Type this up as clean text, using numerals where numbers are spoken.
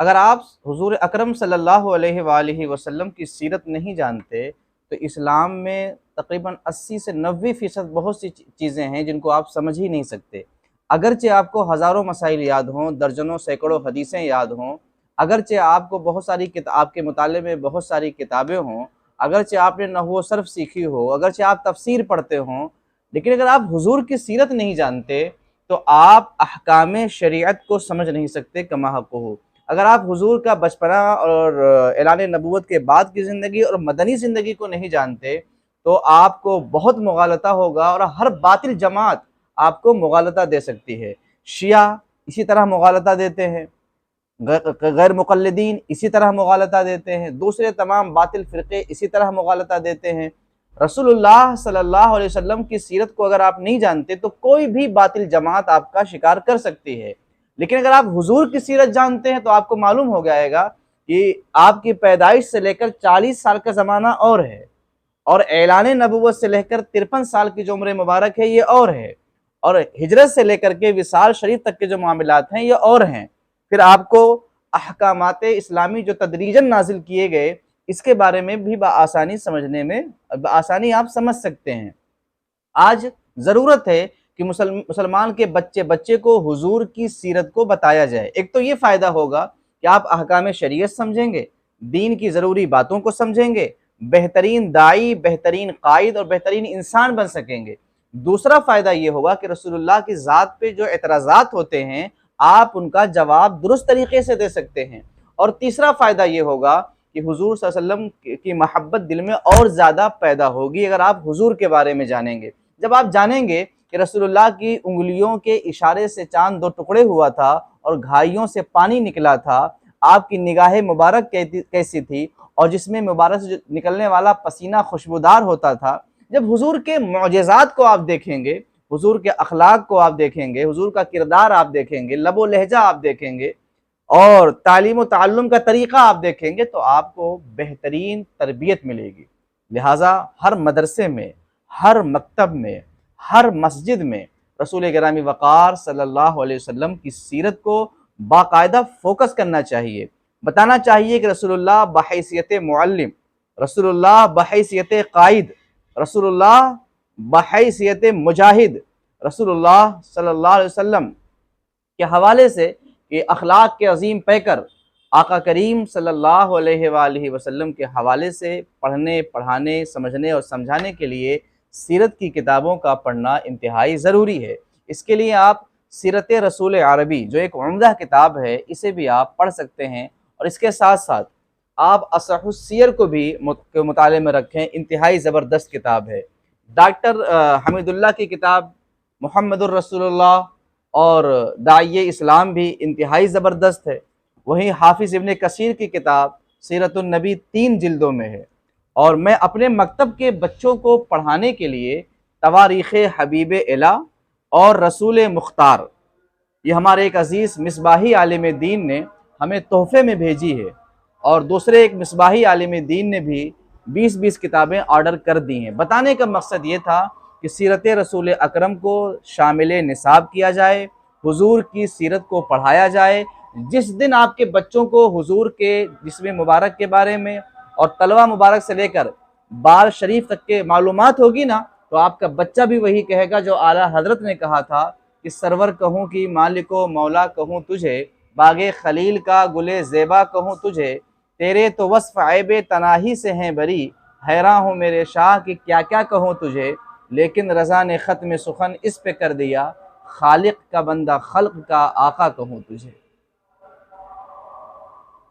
अगर आप हुजूर अकरम सल्लल्लाहु अलैहि वसल्लम की सीरत नहीं जानते तो इस्लाम में तकरीबन 80 से 90% बहुत सी चीज़ें हैं जिनको आप समझ ही नहीं सकते। अगरचे आपको हज़ारों मसाइल याद हों, दर्जनों सैकड़ों हदीसें याद हों, अगरचे आपको बहुत सारी आपके मुताले में बहुत सारी किताबें हों, अगरचे आपने नहव व सर्फ़ सीखी हो, अगरचे आप तफ़सीर पढ़ते हों, लेकिन अगर आप हुजूर की सीरत नहीं जानते तो आप अहकाम शरीयत को समझ नहीं सकते कमा हक़्क़ुहू। अगर आप हुजूर का बचपना और ऐलान नबूवत के बाद की ज़िंदगी और मदनी ज़िंदगी को नहीं जानते तो आपको बहुत मुग़ालता होगा और हर बातिल जमात आपको मुग़ालता दे सकती है। शिया इसी तरह मुग़ालता देते हैं, गैर मुक़ल्लिदीन इसी तरह मुग़ालता देते हैं, दूसरे तमाम बातिल फ़िरक़े इसी तरह मुग़ालता देते हैं। रसूलुल्लाह सल्लल्लाहु अलैहि वसल्लम की सीरत को अगर आप नहीं जानते तो कोई भी बातिल जमात आपका शिकार कर सकती है। लेकिन अगर आप हुजूर की सीरत जानते हैं तो आपको मालूम हो जाएगा कि आपकी पैदाइश से लेकर 40 साल का ज़माना और है, और ऐलान नबूवत से लेकर 53 साल की जो उम्र मुबारक है ये और है, और हिजरत से लेकर के विसाल शरीफ तक के जो मामलात हैं ये और हैं। फिर आपको अहकामात इस्लामी जो तदरीजन नाजिल किए गए इसके बारे में भी बआसानी समझने में आसानी आप समझ सकते हैं। आज ज़रूरत है कि मुसलमान के बच्चे बच्चे को हुजूर की सीरत को बताया जाए। एक तो ये फ़ायदा होगा कि आप अहकाम शरीयत समझेंगे, दीन की ज़रूरी बातों को समझेंगे, बेहतरीन दाई, बेहतरीन कायद और बेहतरीन इंसान बन सकेंगे। दूसरा फ़ायदा ये होगा कि रसूलुल्लाह की ज़ात पे जो एतराज़ात होते हैं आप उनका जवाब दुरुस्त तरीक़े से दे सकते हैं। और तीसरा फ़ायदा ये होगा कि हुजूर सल्लल्लाहु अलैहि वसल्लम की मोहब्बत दिल में और ज़्यादा पैदा होगी अगर आप हुजूर के बारे में जानेंगे। जब आप जानेंगे कि रसूलुल्लाह की उंगलियों के इशारे से चाँद 2 टुकड़े हुआ था और घाइयों से पानी निकला था, आपकी निगाह मुबारक कैसी थी और जिसमें मुबारक से निकलने वाला पसीना खुशबूदार होता था। जब हुजूर के मोअज़िज़ात को आप देखेंगे, हुजूर के अखलाक को आप देखेंगे, हुजूर का किरदार आप देखेंगे, लबो लहजा आप देखेंगे और तालीम व ताल्लुम का तरीक़ा आप देखेंगे तो आपको बेहतरीन तरबियत मिलेगी। लिहाजा हर मदरसे में, हर मकतब में, हर मस्जिद में रसूल गिरामी वक़ार सल्लल्लाहु अलैहि वसल्लम की सीरत को बाकायदा फ़ोकस करना चाहिए। बताना चाहिए कि रसूलुल्लाह बहैसियत मुअल्लिम, रसूलुल्लाह बहैसियत कायद, रसूलुल्लाह बहैसियत मुजाहिद, रसूलुल्लाह सल्लल्लाहु अलैहि वसल्लम के हवाले से कि अखलाक के अज़ीम पैकर आका करीम सल्लल्लाहु अलैहि वसल्लम के हवाले से पढ़ने, पढ़ाने, समझने और समझाने के लिए सीरत की किताबों का पढ़ना इंतहाई ज़रूरी है। इसके लिए आप सीरत रसूल अरबी जो एक उम्दा किताब है इसे भी आप पढ़ सकते हैं, और इसके साथ साथ आप असहुस सीयर को भी मुताले में रखें। इंतहाई ज़बरदस्त किताब है। डॉक्टर हमीदुल्लाह की किताब मुहम्मदुर रसूलुल्लाह और दाइए इस्लाम भी इंतहाई ज़बरदस्त है। वहीं हाफिज़ इब्न कसीर की किताब सीरतुन नबी 3 जिल्दों में है। और मैं अपने मकतब के बच्चों को पढ़ाने के लिए तवारीख़ हबीब इला और रसूल मुख्तार, ये हमारे एक अज़ीज़ मिसबाही आलिम दीन ने हमें तोहफ़े में भेजी है, और दूसरे एक मिसबाही आलिम दीन ने भी 20-20 किताबें ऑर्डर कर दी हैं। बताने का मकसद ये था कि सीरत रसूल अकरम को शामिल निसाब किया जाए, हुजूर की सीरत को पढ़ाया जाए। जिस दिन आपके बच्चों को हुजूर के जिस्म मुबारक के बारे में और तलवा मुबारक से लेकर बाल शरीफ तक के मालूमात होगी ना, तो आपका बच्चा भी वही कहेगा जो आला हज़रत ने कहा था कि सरवर कहूँ कि मालिको मौला कहूँ तुझे, बागे खलील का गुले ज़ेबा कहूँ तुझे, तेरे तो वस्फ़ ऐबे तनाही से हैं बरी, हैरान हूँ मेरे शाह कि क्या क्या कहूँ तुझे, लेकिन रज़ा ने ख़त्म सुखन इस पे कर दिया, खालिक का बंदा खल्क़ का आका कहूँ तुझे।